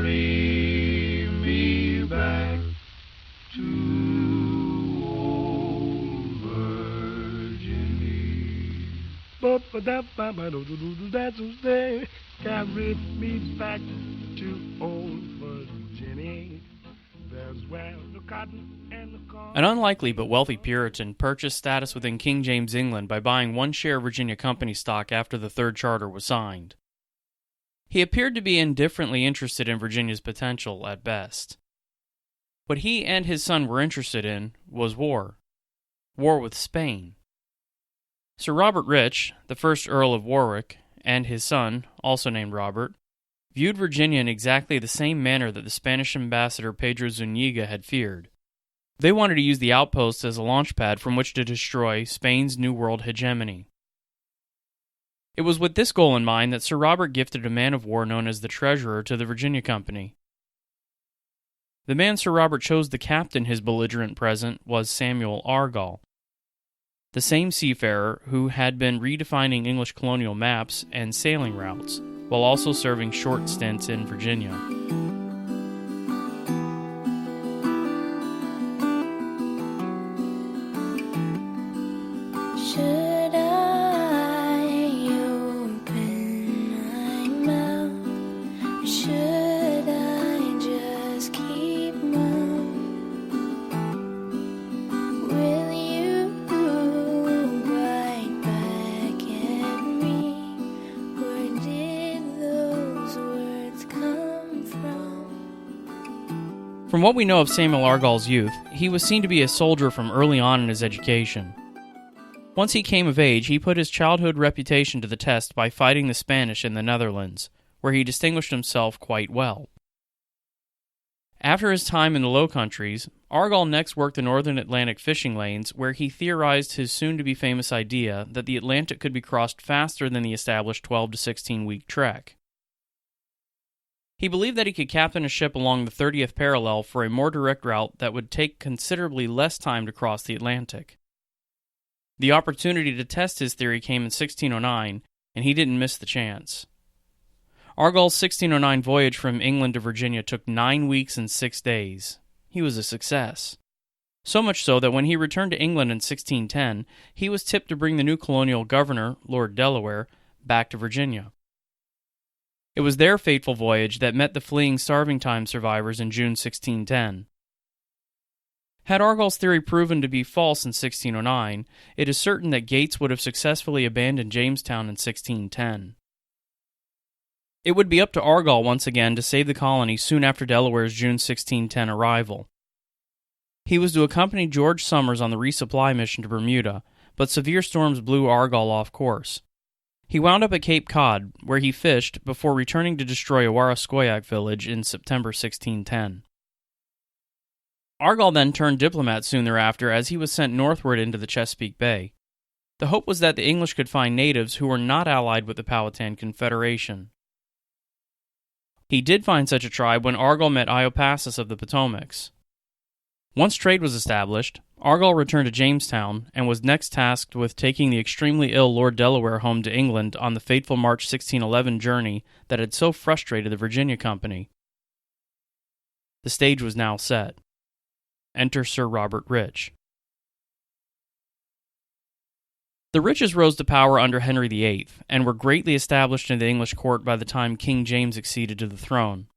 carry me back to old Virginia. Carry me back to old Virginia. There's where the cotton and the corn. An unlikely but wealthy Puritan purchased status within King James England by buying one share of Virginia Company stock after the Third Charter was signed. He appeared to be indifferently interested in Virginia's potential at best. What he and his son were interested in was war. War with Spain. Sir Robert Rich, the first Earl of Warwick, and his son, also named Robert, viewed Virginia in exactly the same manner that the Spanish ambassador Pedro Zuniga had feared. They wanted to use the outpost as a launchpad from which to destroy Spain's New World hegemony. It was with this goal in mind that Sir Robert gifted a man of war known as the Treasurer to the Virginia Company. The man Sir Robert chose to captain his belligerent present was Samuel Argall, the same seafarer who had been redefining English colonial maps and sailing routes, while also serving short stints in Virginia. Should I open my mouth? Should I just keep mum? Will you bite back at me? Where did those words come from? From what we know of Samuel Argall's youth, he was seen to be a soldier from early on in his education. Once he came of age, he put his childhood reputation to the test by fighting the Spanish in the Netherlands, where he distinguished himself quite well. After his time in the Low Countries, Argall next worked the northern Atlantic fishing lanes, where he theorized his soon-to-be famous idea that the Atlantic could be crossed faster than the established 12 to 16-week trek. He believed that he could captain a ship along the 30th parallel for a more direct route that would take considerably less time to cross the Atlantic. The opportunity to test his theory came in 1609, and he didn't miss the chance. Argall's 1609 voyage from England to Virginia took 9 weeks and 6 days. He was a success. So much so that when he returned to England in 1610, he was tipped to bring the new colonial governor, Lord Delaware, back to Virginia. It was their fateful voyage that met the fleeing starving time survivors in June 1610. Had Argall's theory proven to be false in 1609, it is certain that Gates would have successfully abandoned Jamestown in 1610. It would be up to Argall once again to save the colony soon after Delaware's June 1610 arrival. He was to accompany George Somers on the resupply mission to Bermuda, but severe storms blew Argall off course. He wound up at Cape Cod, where he fished before returning to destroy Owarascoiac village in September 1610. Argall then turned diplomat soon thereafter as he was sent northward into the Chesapeake Bay. The hope was that the English could find natives who were not allied with the Powhatan Confederation. He did find such a tribe when Argall met Iopassus of the Potomacs. Once trade was established, Argall returned to Jamestown and was next tasked with taking the extremely ill Lord Delaware home to England on the fateful March 1611 journey that had so frustrated the Virginia Company. The stage was now set. Enter Sir Robert Rich. The Riches rose to power under Henry VIII and were greatly established in the English court by the time King James acceded to the throne.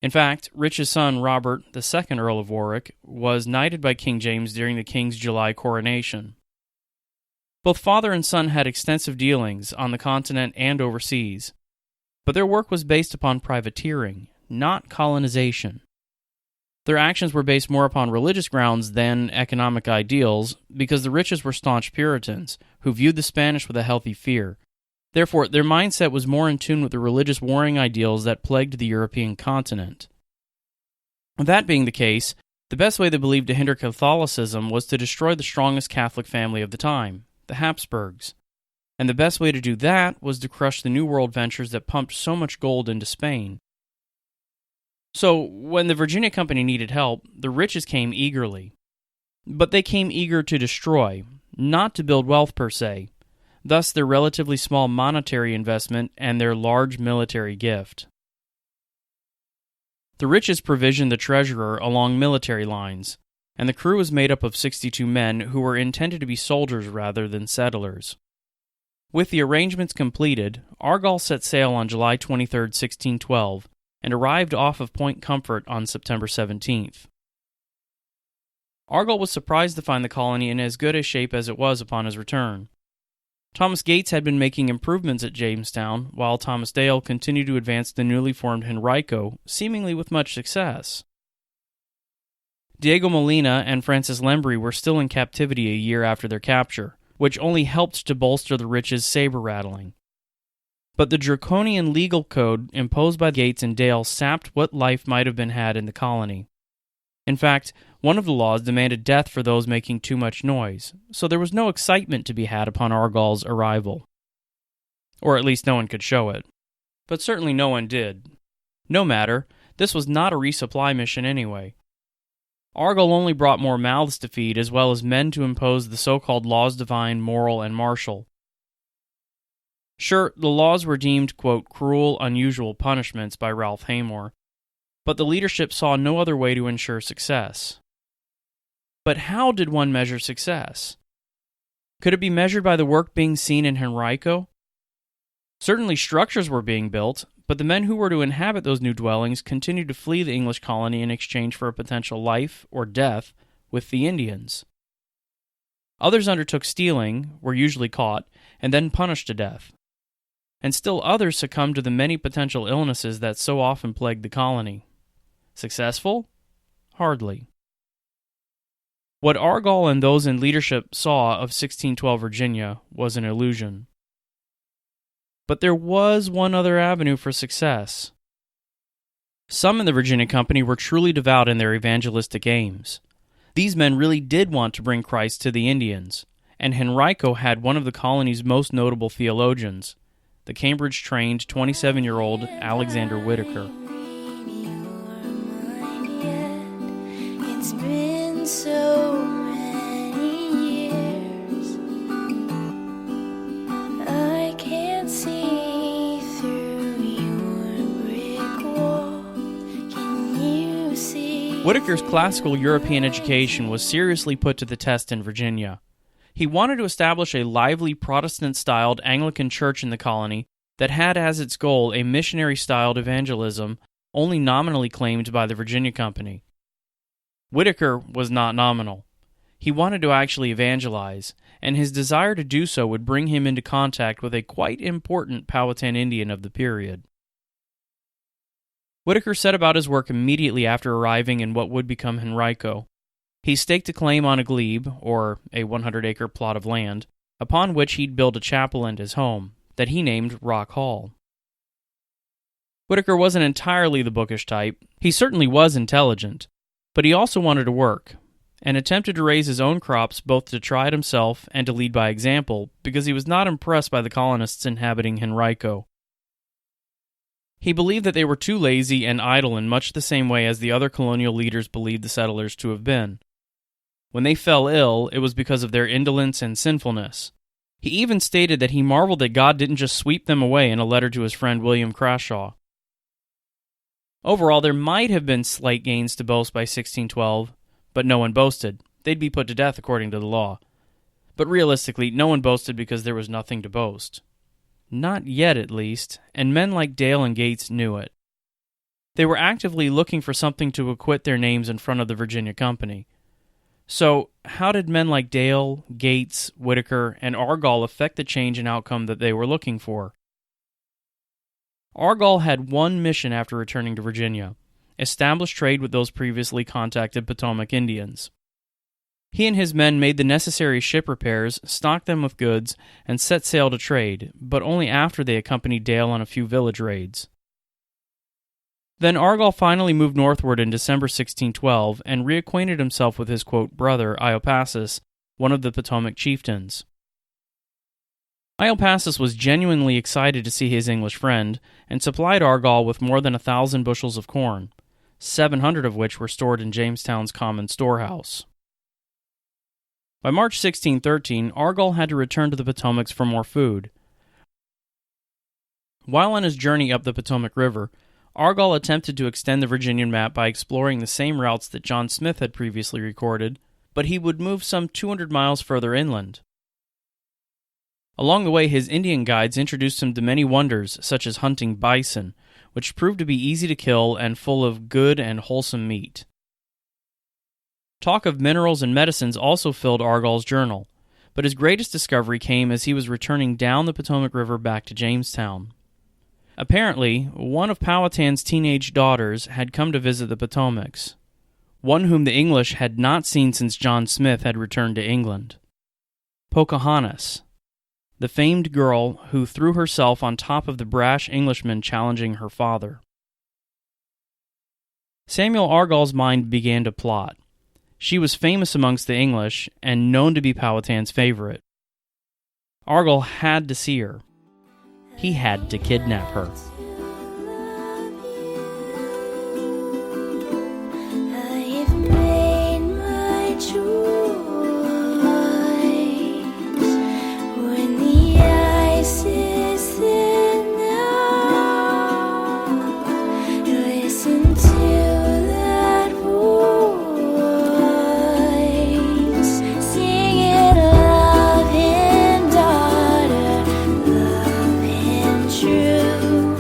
In fact, Rich's son Robert, the second Earl of Warwick, was knighted by King James during the King's July coronation. Both father and son had extensive dealings on the continent and overseas, but their work was based upon privateering, not colonization. Their actions were based more upon religious grounds than economic ideals, because the Riches were staunch Puritans, who viewed the Spanish with a healthy fear. Therefore, their mindset was more in tune with the religious warring ideals that plagued the European continent. That being the case, the best way they believed to hinder Catholicism was to destroy the strongest Catholic family of the time, the Habsburgs. And the best way to do that was to crush the New World ventures that pumped so much gold into Spain. So, when the Virginia Company needed help, the Riches came eagerly. But they came eager to destroy, not to build wealth per se, thus their relatively small monetary investment and their large military gift. The Riches provisioned the treasurer along military lines, and the crew was made up of 62 men who were intended to be soldiers rather than settlers. With the arrangements completed, Argall set sail on July 23, 1612, and arrived off of Point Comfort on September 17th. Argall was surprised to find the colony in as good a shape as it was upon his return. Thomas Gates had been making improvements at Jamestown, while Thomas Dale continued to advance the newly formed Henrico, seemingly with much success. Diego Molina and Francis Lembry were still in captivity a year after their capture, which only helped to bolster the Riches' saber-rattling. But the draconian legal code imposed by Gates and Dale sapped what life might have been had in the colony. In fact, one of the laws demanded death for those making too much noise, so there was no excitement to be had upon Argall's arrival. Or at least no one could show it. But certainly no one did. No matter, this was not a resupply mission anyway. Argall only brought more mouths to feed as well as men to impose the so-called laws divine, moral, and martial. Sure, the laws were deemed, quote, cruel, unusual punishments by Ralph Haymore, but the leadership saw no other way to ensure success. But how did one measure success? Could it be measured by the work being seen in Henrico? Certainly structures were being built, but the men who were to inhabit those new dwellings continued to flee the English colony in exchange for a potential life or death with the Indians. Others undertook stealing, were usually caught, and then punished to death. And still others succumbed to the many potential illnesses that so often plagued the colony. Successful? Hardly. What Argall and those in leadership saw of 1612 Virginia was an illusion. But there was one other avenue for success. Some in the Virginia Company were truly devout in their evangelistic aims. These men really did want to bring Christ to the Indians, and Henrico had one of the colony's most notable theologians, the Cambridge-trained 27-year-old Alexander Whitaker. It's been so many years, I can't see through your brick wall. Can you see? Whitaker's classical European education was seriously put to the test in Virginia. He wanted to establish a lively Protestant-styled Anglican church in the colony that had as its goal a missionary-styled evangelism only nominally claimed by the Virginia Company. Whitaker was not nominal. He wanted to actually evangelize, and his desire to do so would bring him into contact with a quite important Powhatan Indian of the period. Whitaker set about his work immediately after arriving in what would become Henrico. He staked a claim on a glebe, or a 100-acre plot of land, upon which he'd build a chapel and his home, that he named Rock Hall. Whitaker wasn't entirely the bookish type. He certainly was intelligent, but he also wanted to work, and attempted to raise his own crops both to try it himself and to lead by example, because he was not impressed by the colonists inhabiting Henrico. He believed that they were too lazy and idle in much the same way as the other colonial leaders believed the settlers to have been. When they fell ill, it was because of their indolence and sinfulness. He even stated that he marveled that God didn't just sweep them away in a letter to his friend William Crashaw. Overall, there might have been slight gains to boast by 1612, but no one boasted. They'd be put to death according to the law. But realistically, no one boasted because there was nothing to boast. Not yet, at least, and men like Dale and Gates knew it. They were actively looking for something to acquit their names in front of the Virginia Company. So, how did men like Dale, Gates, Whitaker, and Argall affect the change in outcome that they were looking for? Argall had one mission after returning to Virginia: establish trade with those previously contacted Potomac Indians. He and his men made the necessary ship repairs, stocked them with goods, and set sail to trade, but only after they accompanied Dale on a few village raids. Then Argall finally moved northward in December 1612 and reacquainted himself with his, quote, brother, Iopacis, one of the Potomac chieftains. Iopacis was genuinely excited to see his English friend, and supplied Argall with more than 1,000 bushels of corn, 700 of which were stored in Jamestown's common storehouse. By March 1613, Argall had to return to the Potomacs for more food. While on his journey up the Potomac River, Argall attempted to extend the Virginian map by exploring the same routes that John Smith had previously recorded, but he would move some 200 miles further inland. Along the way, his Indian guides introduced him to many wonders, such as hunting bison, which proved to be easy to kill and full of good and wholesome meat. Talk of minerals and medicines also filled Argall's journal, but his greatest discovery came as he was returning down the Potomac River back to Jamestown. Apparently, one of Powhatan's teenage daughters had come to visit the Potomacs, one whom the English had not seen since John Smith had returned to England. Pocahontas, the famed girl who threw herself on top of the brash Englishman challenging her father. Samuel Argall's mind began to plot. She was famous amongst the English and known to be Powhatan's favorite. Argall had to see her. He had to kidnap her. I've made my choice. When the ice is thin now, listen to that voice. Sing it, love him, daughter, love him true,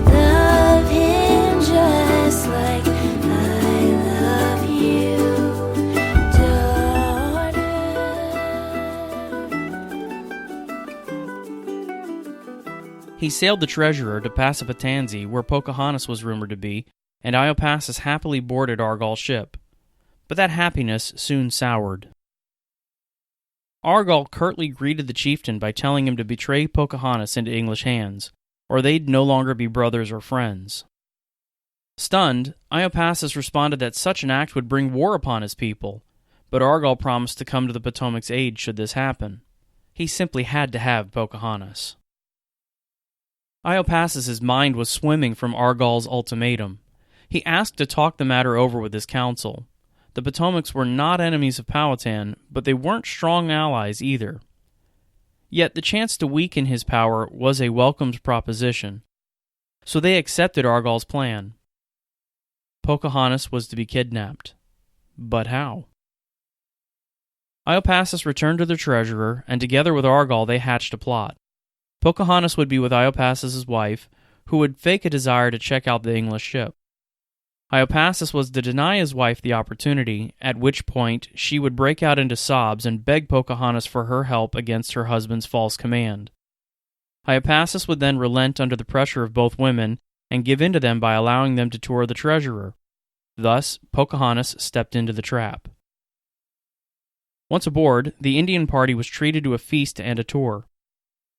love him just like I love you, daughter. He sailed the Treasurer to Passapatanzee, where Pocahontas was rumored to be, and Iopacis happily boarded Argall's ship. But that happiness soon soured. Argall curtly greeted the chieftain by telling him to betray Pocahontas into English hands, or they'd no longer be brothers or friends. Stunned, Iopacis responded that such an act would bring war upon his people, but Argall promised to come to the Potomac's aid should this happen. He simply had to have Pocahontas. Iopacis's mind was swimming from Argall's ultimatum. He asked to talk the matter over with his council. The Potomacs were not enemies of Powhatan, but they weren't strong allies either. Yet the chance to weaken his power was a welcomed proposition. So they accepted Argall's plan. Pocahontas was to be kidnapped. But how? Iopacis returned to the treasurer, and together with Argall they hatched a plot. Pocahontas would be with Iopacis' wife, who would fake a desire to check out the English ship. Iopacis was to deny his wife the opportunity, at which point she would break out into sobs and beg Pocahontas for her help against her husband's false command. Iopacis would then relent under the pressure of both women and give in to them by allowing them to tour the treasurer. Thus, Pocahontas stepped into the trap. Once aboard, the Indian party was treated to a feast and a tour.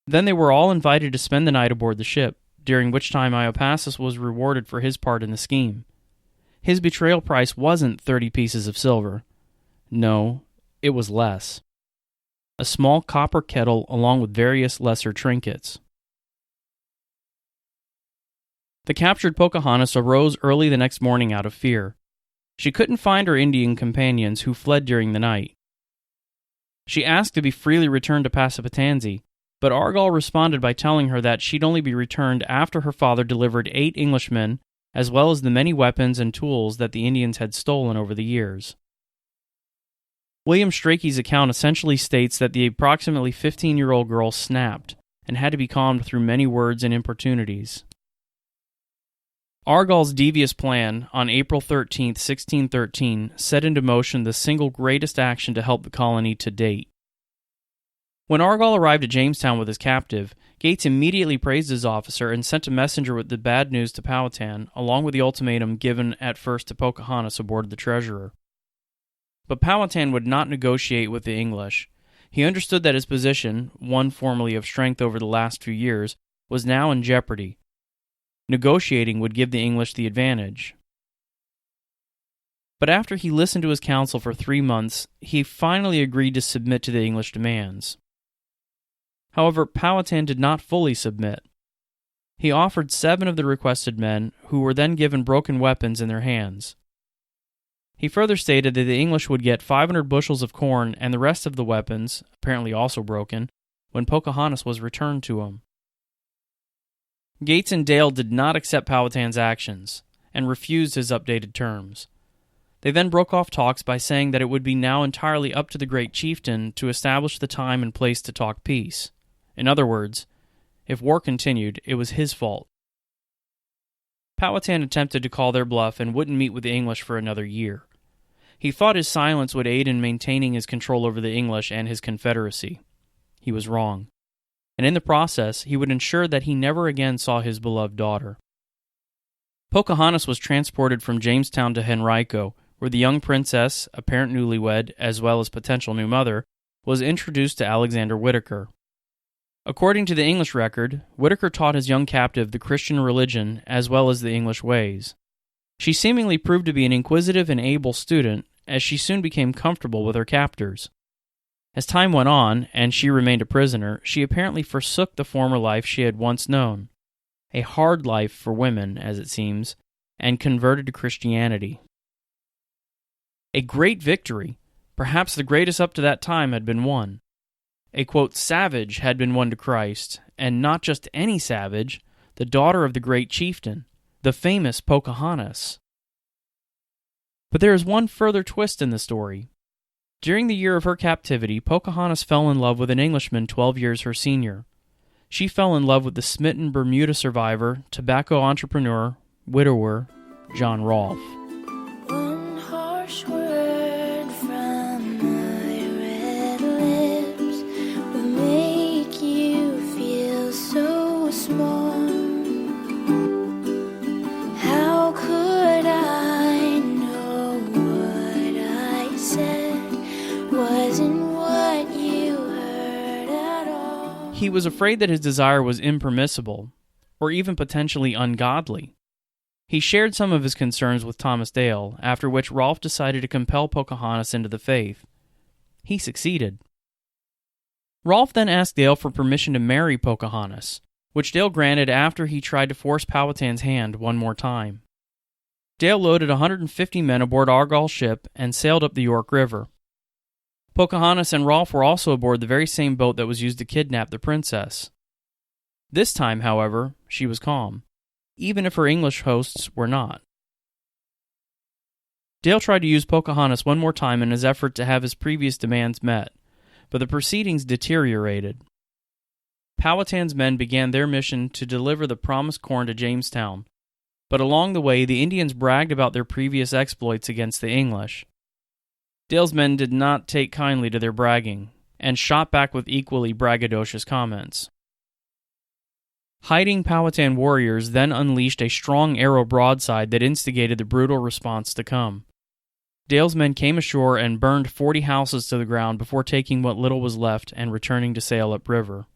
Then they were all invited to spend the night aboard the ship, during which time Iopacis was rewarded for his part in the scheme. His betrayal price wasn't 30 pieces of silver. No, it was less. A small copper kettle along with various lesser trinkets. The captured Pocahontas arose early the next morning out of fear. She couldn't find her Indian companions who fled during the night. She asked to be freely returned to Passapatanzee, but Argall responded by telling her that she'd only be returned after her father delivered 8 Englishmen, as well as the many weapons and tools that the Indians had stolen over the years. William Strachey's account essentially states that the approximately 15-year-old girl snapped and had to be calmed through many words and importunities. Argall's devious plan on April 13, 1613, set into motion the single greatest action to help the colony to date. When Argall arrived at Jamestown with his captive, Gates immediately praised his officer and sent a messenger with the bad news to Powhatan, along with the ultimatum given at first to Pocahontas aboard the Treasurer. But Powhatan would not negotiate with the English. He understood that his position, one formerly of strength over the last few years, was now in jeopardy. Negotiating would give the English the advantage. But after he listened to his counsel for 3 months, he finally agreed to submit to the English demands. However, Powhatan did not fully submit. He offered 7 of the requested men, who were then given broken weapons in their hands. He further stated that the English would get 500 bushels of corn and the rest of the weapons, apparently also broken, when Pocahontas was returned to him. Gates and Dale did not accept Powhatan's actions and refused his updated terms. They then broke off talks by saying that it would be now entirely up to the great chieftain to establish the time and place to talk peace. In other words, if war continued, it was his fault. Powhatan attempted to call their bluff and wouldn't meet with the English for another year. He thought his silence would aid in maintaining his control over the English and his confederacy. He was wrong. And in the process, he would ensure that he never again saw his beloved daughter. Pocahontas was transported from Jamestown to Henrico, where the young princess, apparent newlywed, as well as potential new mother, was introduced to Alexander Whitaker. According to the English record, Whitaker taught his young captive the Christian religion as well as the English ways. She seemingly proved to be an inquisitive and able student, as she soon became comfortable with her captors. As time went on, and she remained a prisoner, she apparently forsook the former life she had once known, a hard life for women, as it seems, and converted to Christianity. A great victory, perhaps the greatest up to that time, had been won. A, quote, savage had been won to Christ, and not just any savage, the daughter of the great chieftain, the famous Pocahontas. But there is one further twist in the story. During the year of her captivity, Pocahontas fell in love with an Englishman 12 years her senior. She fell in love with the smitten Bermuda survivor, tobacco entrepreneur, widower, John Rolfe. One harsh word from my red lips will make you feel so small. How could I know what I said wasn't what you heard at all? He was afraid that his desire was impermissible, or even potentially ungodly. He shared some of his concerns with Thomas Dale, after which Rolfe decided to compel Pocahontas into the faith. He succeeded. Rolfe then asked Dale for permission to marry Pocahontas, which Dale granted after he tried to force Powhatan's hand one more time. Dale loaded 150 men aboard Argall's ship and sailed up the York River. Pocahontas and Rolfe were also aboard the very same boat that was used to kidnap the princess. This time, however, she was calm, even if her English hosts were not. Dale tried to use Pocahontas one more time in his effort to have his previous demands met, but the proceedings deteriorated. Powhatan's men began their mission to deliver the promised corn to Jamestown, but along the way the Indians bragged about their previous exploits against the English. Dale's men did not take kindly to their bragging, and shot back with equally braggadocious comments. Hiding Powhatan warriors then unleashed a strong arrow broadside that instigated the brutal response to come. Dale's men came ashore and burned 40 houses to the ground before taking what little was left and returning to sail upriver.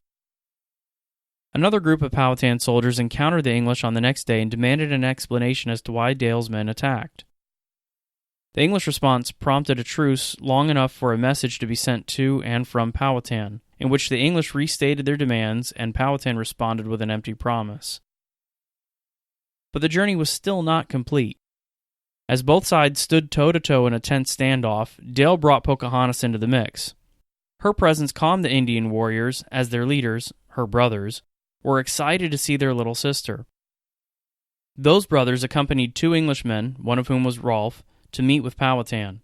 Another group of Powhatan soldiers encountered the English on the next day and demanded an explanation as to why Dale's men attacked. The English response prompted a truce long enough for a message to be sent to and from Powhatan, in which the English restated their demands and Powhatan responded with an empty promise. But the journey was still not complete. As both sides stood toe-to-toe in a tense standoff, Dale brought Pocahontas into the mix. Her presence calmed the Indian warriors, as their leaders, her brothers, were excited to see their little sister. Those brothers accompanied 2 Englishmen, one of whom was Rolfe, to meet with Powhatan,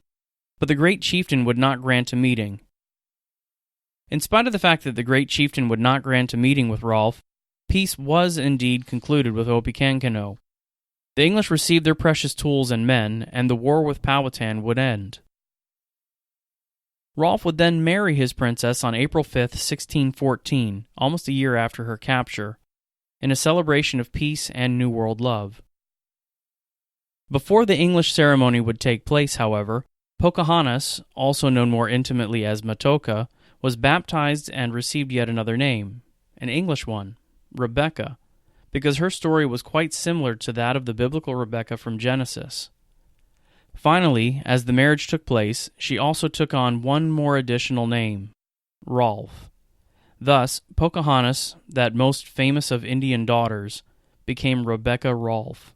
but the great chieftain would not grant a meeting. In spite of the fact that the great chieftain would not grant a meeting with Rolfe, peace was indeed concluded with Opechancanough. The English received their precious tools and men, and the war with Powhatan would end. Rolfe would then marry his princess on April 5, 1614, almost a year after her capture, in a celebration of peace and New World love. Before the English ceremony would take place, however, Pocahontas, also known more intimately as Matoka, was baptized and received yet another name, an English one, Rebecca, because her story was quite similar to that of the biblical Rebecca from Genesis. Finally, as the marriage took place, she also took on one more additional name, Rolfe. Thus, Pocahontas, that most famous of Indian daughters, became Rebecca Rolfe.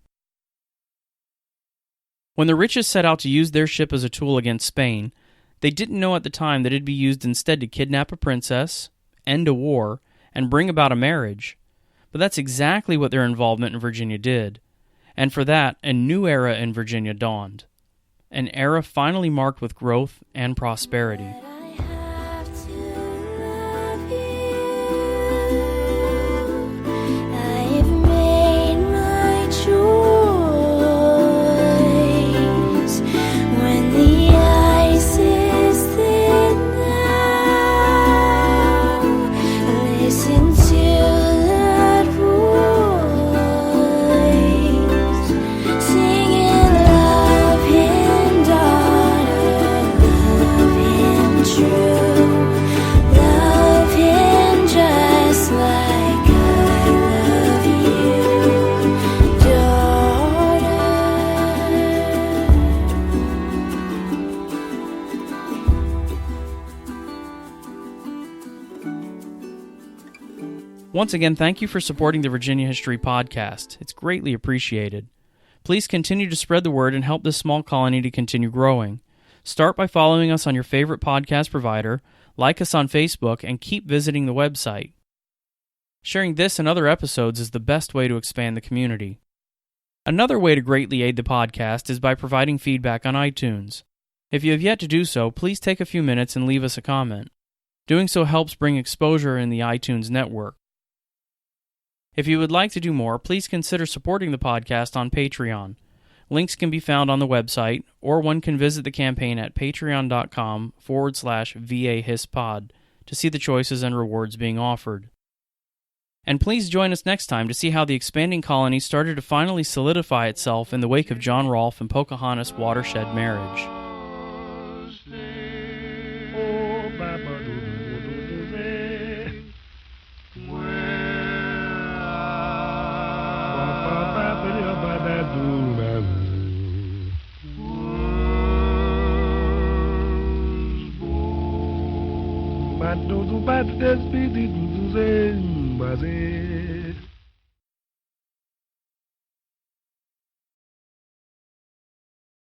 When the riches set out to use their ship as a tool against Spain, they didn't know at the time that it'd be used instead to kidnap a princess, end a war, and bring about a marriage. But that's exactly what their involvement in Virginia did. And for that, a new era in Virginia dawned. An era finally marked with growth and prosperity. I have to love you. I've made my choice. When the ice is thin now, listen to that voice singing, love him, daughter, love him true, love him just like I love you, daughter. Once again, thank you for supporting the Virginia History Podcast. It's greatly appreciated. Please continue to spread the word and help this small colony to continue growing. Start by following us on your favorite podcast provider, like us on Facebook, and keep visiting the website. Sharing this and other episodes is the best way to expand the community. Another way to greatly aid the podcast is by providing feedback on iTunes. If you have yet to do so, please take a few minutes and leave us a comment. Doing so helps bring exposure in the iTunes network. If you would like to do more, please consider supporting the podcast on Patreon. Links can be found on the website, or one can visit the campaign at patreon.com/VAHISPod to see the choices and rewards being offered. And please join us next time to see how the expanding colony started to finally solidify itself in the wake of John Rolfe and Pocahontas' watershed marriage. Oh, Baba, do-do-do-do-do-do. Ba do do ba do des bi di do do ze ba ze.